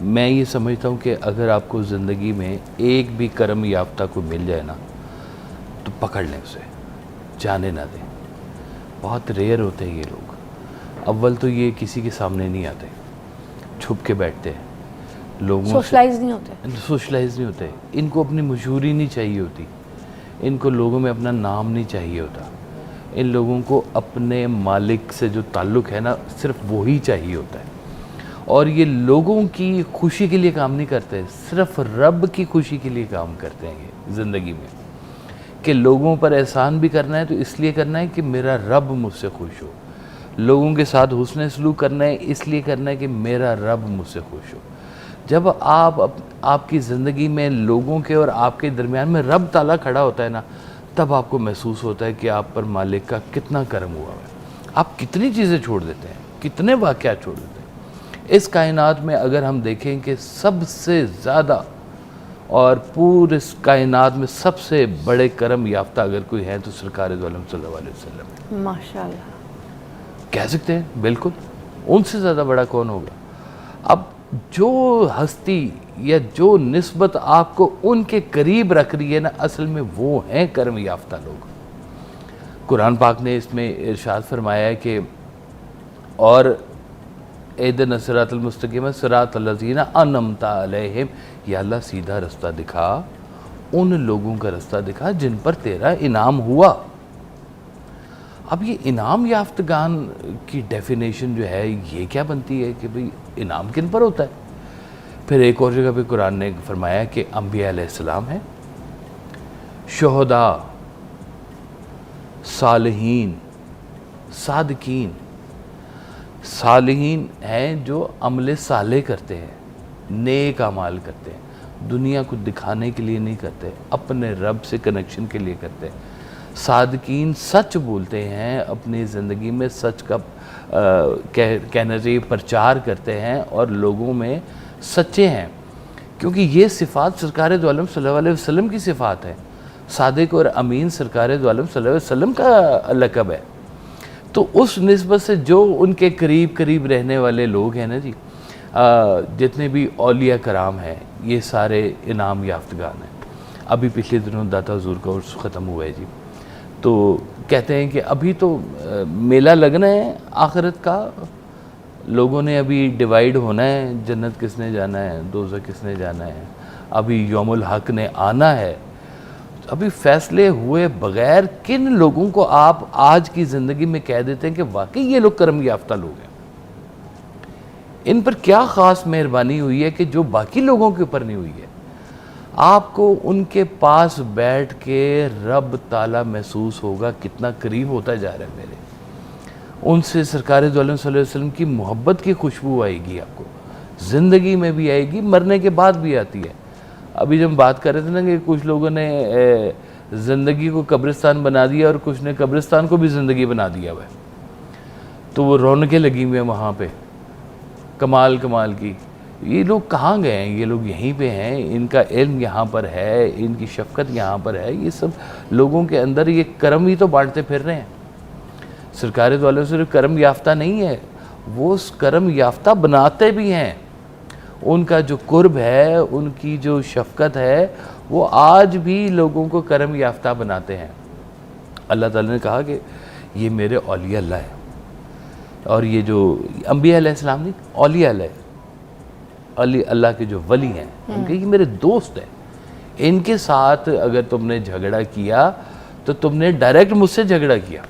میں یہ سمجھتا ہوں کہ اگر آپ کو زندگی میں ایک بھی کرم یافتہ کو مل جائے نا تو پکڑ لیں اسے، جانے نہ دیں۔ بہت ریئر ہوتے ہیں یہ لوگ۔ اول تو یہ کسی کے سامنے نہیں آتے، چھپ کے بیٹھتے ہیں، لوگوں سوشلائز نہیں ہوتے، ان کو اپنی مشہوری نہیں چاہیے ہوتی، ان کو لوگوں میں اپنا نام نہیں چاہیے ہوتا، ان لوگوں کو اپنے مالک سے جو تعلق ہے نا صرف وہی چاہیے ہوتا ہے۔ اور یہ لوگوں کی خوشی کے لیے کام نہیں کرتے، صرف رب کی خوشی کے لیے کام کرتے ہیں یہ زندگی میں، کہ لوگوں پر احسان بھی کرنا ہے تو اس لیے کرنا ہے کہ میرا رب مجھ سے خوش ہو، لوگوں کے ساتھ حسن سلوک کرنا ہے اس لیے کرنا ہے کہ میرا رب مجھ سے خوش ہو۔ جب آپ کی زندگی میں لوگوں کے اور آپ کے درمیان میں رب تعالیٰ کھڑا ہوتا ہے نا، تب آپ کو محسوس ہوتا ہے کہ آپ پر مالک کا کتنا کرم ہوا ہے۔ آپ کتنی چیزیں چھوڑ دیتے ہیں، کتنے واقعات چھوڑ دیتے ہیں۔ اس کائنات میں اگر ہم دیکھیں کہ سب سے زیادہ اور پورے اس کائنات میں سب سے بڑے کرم یافتہ اگر کوئی ہے تو سرکار دو عالم صلی اللہ علیہ وسلم ہے۔ ماشاءاللہ کہہ سکتے ہیں بالکل، ان سے زیادہ بڑا کون ہوگا؟ اب جو ہستی یا جو نسبت آپ کو ان کے قریب رکھ رہی ہے نا، اصل میں وہ ہیں کرم یافتہ لوگ۔ قرآن پاک نے اس میں ارشاد فرمایا ہے کہ اور اہدنا الصراط المستقیم صراط الذین انعمت علیہم، یا اللہ سیدھا رستہ دکھا، ان لوگوں کا رستہ دکھا جن پر تیرا انعام ہوا۔ اب یہ انعام یافتگان کی ڈیفینیشن جو ہے یہ کیا بنتی ہے کہ بھئی انعام کن پر ہوتا ہے؟ پھر ایک اور جگہ پہ قرآن نے فرمایا کہ انبیاء علیہ السلام ہیں، شہداء، صالحین، صادقین۔ صالحین ہیں جو عمل صالح کرتے ہیں، نیک اعمال کرتے ہیں، دنیا کو دکھانے کے لیے نہیں کرتے، اپنے رب سے کنیکشن کے لیے کرتے ہیں۔ صادقین سچ بولتے ہیں، اپنی زندگی میں سچ کا کہنا چاہیے پرچار کرتے ہیں اور لوگوں میں سچے ہیں، کیونکہ یہ صفات سرکار دو عالم صلی اللہ علیہ وسلم کی صفات ہیں۔ صادق اور امین سرکار دو عالم صلی اللہ علیہ وسلم کا لقب ہے۔ تو اس نسبت سے جو ان کے قریب رہنے والے لوگ ہیں نا جی، جتنے بھی اولیاء کرام ہیں یہ سارے انعام یافتگان ہیں۔ ابھی پچھلے دنوں داتا حضور کا عرس ختم ہوا ہے جی، تو کہتے ہیں کہ ابھی تو میلہ لگنا ہے آخرت کا، لوگوں نے ابھی ڈیوائیڈ ہونا ہے، جنت کس نے جانا ہے، دوزخ کس نے جانا ہے، ابھی یوم الحق نے آنا ہے۔ ابھی فیصلے ہوئے بغیر کن لوگوں کو آپ آج کی زندگی میں کہہ دیتے ہیں کہ واقعی یہ لوگ کرم یافتہ لوگ ہیں؟ ان پر کیا خاص مہربانی ہوئی ہے کہ جو باقی لوگوں کے اوپر نہیں ہوئی ہے؟ آپ کو ان کے پاس بیٹھ کے رب تعالیٰ محسوس ہوگا کتنا قریب ہوتا جا رہا ہے میرے، ان سے سرکار دو عالم صلی اللہ علیہ وسلم کی محبت کی خوشبو آئے گی، آپ کو زندگی میں بھی آئے گی، مرنے کے بعد بھی آتی ہے۔ ابھی جب بات کر رہے تھے نا کہ کچھ لوگوں نے زندگی کو قبرستان بنا دیا اور کچھ نے قبرستان کو بھی زندگی بنا دیا ہوا ہے، تو وہ رونقیں لگی ہوئی ہیں وہاں پہ، کمال کی۔ یہ لوگ کہاں گئے ہیں؟ یہ لوگ یہیں پہ ہیں، ان کا علم یہاں پر ہے، ان کی شفقت یہاں پر ہے، یہ سب لوگوں کے اندر یہ کرم ہی تو بانٹتے پھر رہے ہیں۔ سرکار دو عالم صرف کرم یافتہ نہیں ہے، وہ اس کرم یافتہ بناتے بھی ہیں۔ ان کا جو قرب ہے، ان کی جو شفقت ہے، وہ آج بھی لوگوں کو کرم یافتہ بناتے ہیں۔ اللہ تعالیٰ نے کہا کہ یہ میرے اولیاء اللہ ہے، اور یہ جو انبیاء علیہ السلام نہیں، اولیاء اللہ کے جو ولی ہیں، ان کے یہ میرے دوست ہیں، ان کے ساتھ اگر تم نے جھگڑا کیا تو تم نے ڈائریکٹ مجھ سے جھگڑا کیا۔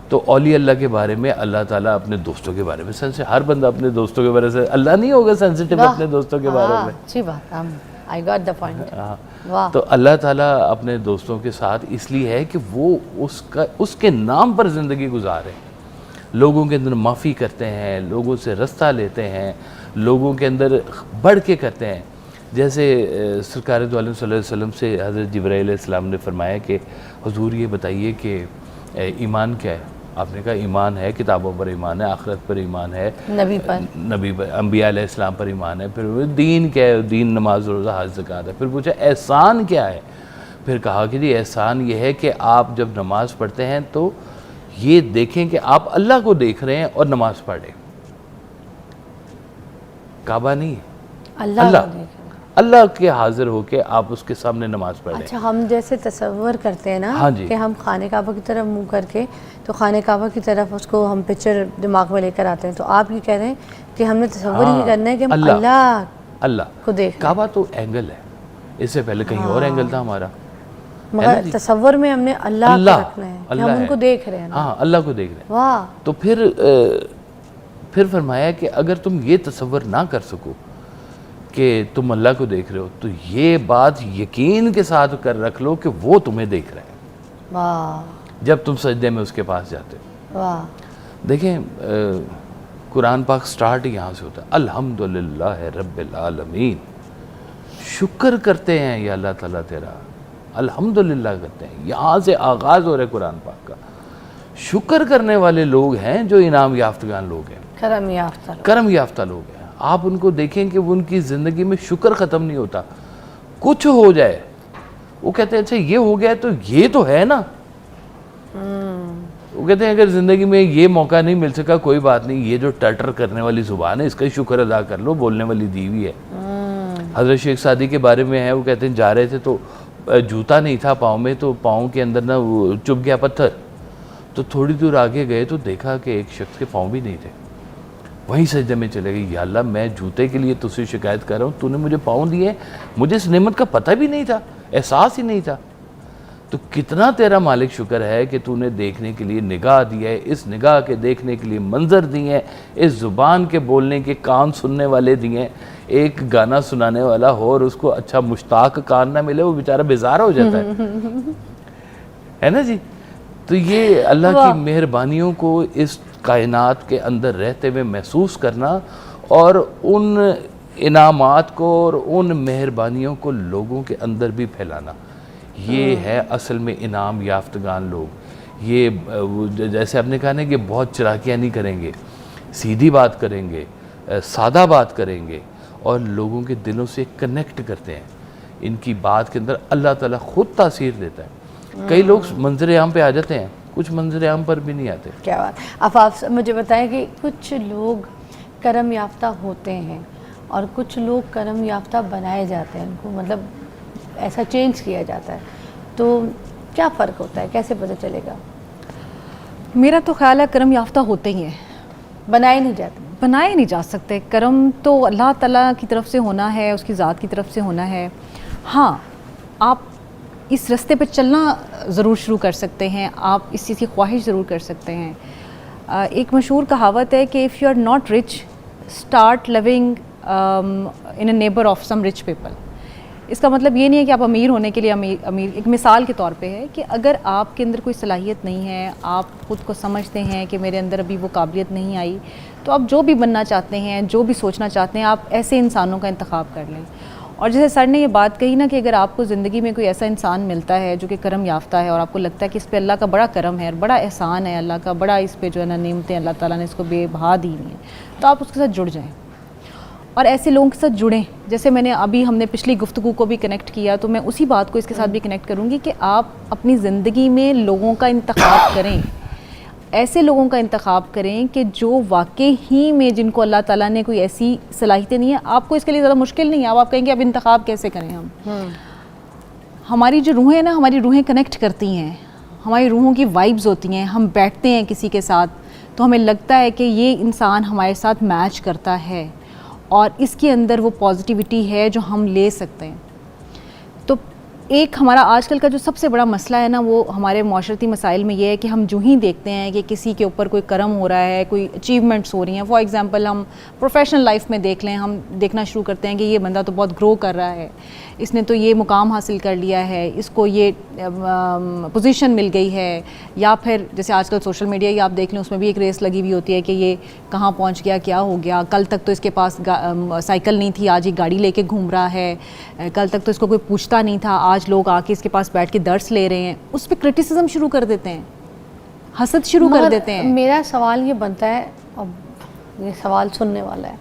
تو اولیاء اللہ کے بارے میں اللہ تعالیٰ اپنے دوستوں کے بارے میں ہر بندہ اپنے دوستوں کے بارے سے، اللہ نہیں ہوگا سینسٹیو اپنے دوستوں کے بارے میں؟ اچھی بات، I got the point۔ تو اللہ تعالیٰ اپنے دوستوں کے ساتھ اس لیے ہے کہ وہ اس کے نام پر زندگی گزارے، لوگوں کے اندر معافی کرتے ہیں، لوگوں سے رستہ لیتے ہیں، لوگوں کے اندر بڑھ کے کرتے ہیں۔ جیسے سرکار دو عالم صلی اللہ علیہ وسلم سے حضرت جبرائیل علیہ السلام نے فرمایا کہ حضور یہ بتائیے کہ ایمان کیا ہے؟ آپ نے کہا ایمان ہے، کتابوں پر ایمان ہے، آخرت پر ایمان ہے، نبی پر، انبیاء علیہ السلام پر ایمان ہے۔ پھر دین کیا ہے؟ دین نماز روزہ حج زکوٰۃ ہے۔ پھر پوچھا احسان کیا ہے؟ پھر کہا کہ جی احسان یہ ہے کہ آپ جب نماز پڑھتے ہیں تو یہ دیکھیں کہ آپ اللہ کو دیکھ رہے ہیں اور نماز پڑھ رہے ہیں۔ کعبہ نہیں ہے, اللہ اللہ کو دیکھ رہے ہیں. اللہ کے حاضر ہو کے آپ اس کے سامنے نماز پڑھ لیں. اچھا ہم جیسے تصور کرتے ہیں نا ہاں جی. کہ ہم خانہ کعبہ کی طرف منہ کر کے تو خانہ کعبہ کی طرف اس کو ہم پکچر دماغ میں لے کر آتے ہیں, تو آپ یہ کہہ رہے ہیں کہ ہم نے تصور یہ کرنا ہے کہ ہم اللہ کو دیکھ رہے ہیں. کعبہ تو اینگل ہے, اس سے پہلے کہیں اور اینگل تھا ہمارا, مگر تصور میں ہم نے اللہ کو رکھنا ہے کہ ہم ان کو دیکھ رہے ہیں. ہاں اللہ کو دیکھ رہے ہیں. واہ. تو پھر فرمایا کہ اگر تم یہ تصور نہ کر سکو کہ تم اللہ کو دیکھ رہے ہو تو یہ بات یقین کے ساتھ کر رکھ لو کہ وہ تمہیں دیکھ رہے ہیں. واہ. جب تم سجدے میں اس کے پاس جاتے ہو. واہ. دیکھیں قرآن پاک سٹارٹ یہاں سے ہوتا ہے, الحمدللہ رب العالمین, شکر کرتے ہیں یا اللہ تعالیٰ تیرا, الحمدللہ کرتے ہیں. یہاں سے آغاز ہو رہا ہے قرآن پاک کا. شکر کرنے والے لوگ ہیں جو انعام یافتگان لوگ ہیں, کرم یافتہ لوگ. کرم یافتہ لوگ ہیں. آپ ان کو دیکھیں کہ وہ ان کی زندگی میں شکر ختم نہیں ہوتا. کچھ ہو جائے وہ کہتے ہیں اچھا یہ ہو گیا تو یہ تو ہے نا. وہ کہتے ہیں اگر زندگی میں یہ موقع نہیں مل سکا کوئی بات نہیں, یہ جو ٹٹر کرنے والی زبان ہے اس کا شکر ادا کر لو, بولنے والی دیوی ہے. حضرت شیخ سعدی کے بارے میں ہے, وہ کہتے ہیں جا رہے تھے تو جوتا نہیں تھا پاؤں میں, تو پاؤں کے اندر نا وہ چبھ گیا پتھر, تو تھوڑی دور آگے گئے تو دیکھا کہ ایک شخص کے پاؤں بھی نہیں تھے. وہیں سجدے میں چلے گئے, یا اللہ میں جوتے کے لیے تجھ سے شکایت کر رہا ہوں, تو نے مجھے پاؤں دیے, مجھے اس نعمت کا پتہ بھی نہیں تھا, احساس ہی نہیں تھا. تو کتنا تیرا مالک شکر ہے کہ تو نے دیکھنے کے لیے نگاہ دی ہے, اس نگاہ کے دیکھنے کے لیے منظر دیے ہیں, اس زبان کے بولنے کے کان سننے والے دیے ہیں. ایک گانا سنانے والا ہو اور اس کو اچھا مشتاق کان نہ ملے, وہ بیچارہ بیزار ہو جاتا ہے نا جی. تو یہ اللہ کی مہربانیوں کو اس کائنات کے اندر رہتے ہوئے محسوس کرنا اور ان انعامات کو اور ان مہربانیوں کو لوگوں کے اندر بھی پھیلانا, یہ ہے اصل میں انعام یافتگان لوگ. یہ جیسے آپ نے کہا نا کہ بہت چلاکیاں نہیں کریں گے, سیدھی بات کریں گے, سادہ بات کریں گے اور لوگوں کے دلوں سے کنیکٹ کرتے ہیں. ان کی بات کے اندر اللہ تعالیٰ خود تاثیر دیتا ہے. کئی لوگ منظر عام پہ آ جاتے ہیں, کچھ منظر عام پر بھی نہیں آتے. کیا بات. اب آپ مجھے بتائیں کہ کچھ لوگ کرم یافتہ ہوتے ہیں اور کچھ لوگ کرم یافتہ بنائے جاتے ہیں, ان کو مطلب ایسا چینج کیا جاتا ہے, تو کیا فرق ہوتا ہے, کیسے پتہ چلے گا؟ میرا تو خیال ہے کرم یافتہ ہوتے ہی ہیں, بنائے نہیں جاتے. بنائے نہیں جا سکتے. کرم تو اللہ تعالیٰ کی طرف سے ہونا ہے, اس کی ذات کی طرف سے ہونا ہے. ہاں آپ اس راستے پہ چلنا ضرور شروع کر سکتے ہیں, آپ اس چیز کی خواہش ضرور کر سکتے ہیں. ایک مشہور کہاوت ہے کہ if you are not rich start living in a neighbour of some rich people. اس کا مطلب یہ نہیں ہے کہ آپ امیر ہونے کے لیے امیر ایک مثال کے طور پہ ہے کہ اگر آپ کے اندر کوئی صلاحیت نہیں ہے, آپ خود کو سمجھتے ہیں کہ میرے اندر ابھی وہ قابلیت نہیں آئی, تو آپ جو بھی بننا چاہتے ہیں, جو بھی سوچنا چاہتے ہیں, آپ ایسے انسانوں کا انتخاب کر لیں. اور جیسے سر نے یہ بات کہی نا کہ اگر آپ کو زندگی میں کوئی ایسا انسان ملتا ہے جو کہ کرم یافتہ ہے اور آپ کو لگتا ہے کہ اس پہ اللہ کا بڑا کرم ہے اور بڑا احسان ہے, اللہ کا بڑا اس پہ جو ہے نا نعمتیں اللہ تعالیٰ نے اس کو بے بہا دی ہیں, تو آپ اس کے ساتھ جڑ جائیں اور ایسے لوگوں کے ساتھ جڑیں. جیسے میں نے ابھی ہم نے پچھلی گفتگو کو بھی کنیکٹ کیا, تو میں اسی بات کو اس کے ساتھ بھی کنیکٹ کروں گی کہ آپ اپنی زندگی میں لوگوں کا انتخاب کریں, ایسے لوگوں کا انتخاب کریں کہ جو واقعی ہی میں جن کو اللہ تعالیٰ نے کوئی ایسی صلاحیتیں نہیں ہیں. آپ کو اس کے لیے زیادہ مشکل نہیں ہے, آپ کہیں گے اب انتخاب کیسے کریں ہم. ہماری جو روحیں نا, ہماری روحیں کنیکٹ کرتی ہیں, ہماری روحوں کی وائبز ہوتی ہیں. ہم بیٹھتے ہیں کسی کے ساتھ تو ہمیں لگتا ہے کہ یہ انسان ہمارے ساتھ میچ کرتا ہے اور اس کے اندر وہ پازیٹیوٹی ہے جو ہم لے سکتے ہیں. تو ایک ہمارا آج کل کا جو سب سے بڑا مسئلہ ہے نا, وہ ہمارے معاشرتی مسائل میں یہ ہے کہ ہم جو ہی دیکھتے ہیں کہ کسی کے اوپر کوئی کرم ہو رہا ہے, کوئی اچیومنٹس ہو رہی ہیں. فار ایگزامپل ہم پروفیشنل لائف میں دیکھ لیں, ہم دیکھنا شروع کرتے ہیں کہ یہ بندہ تو بہت گرو کر رہا ہے, اس نے تو یہ مقام حاصل کر لیا ہے, اس کو یہ پوزیشن مل گئی ہے. یا پھر جیسے آج کل سوشل میڈیا ہی آپ دیکھ لیں, اس میں بھی ایک ریس لگی ہوئی ہوتی ہے کہ یہ کہاں پہنچ گیا, کیا ہو گیا, کل تک تو اس کے پاس سائیکل نہیں تھی, آج یہ گاڑی لے کے گھوم رہا ہے, کل تک تو اس کو کوئی پوچھتا نہیں تھا, آج لوگ آ کے اس کے پاس بیٹھ کے درس لے رہے ہیں. اس پہ کرٹیسزم شروع کر دیتے ہیں, حسد شروع کر دیتے ہیں. میرا سوال یہ بنتا ہے, اب یہ سوال سننے والا ہے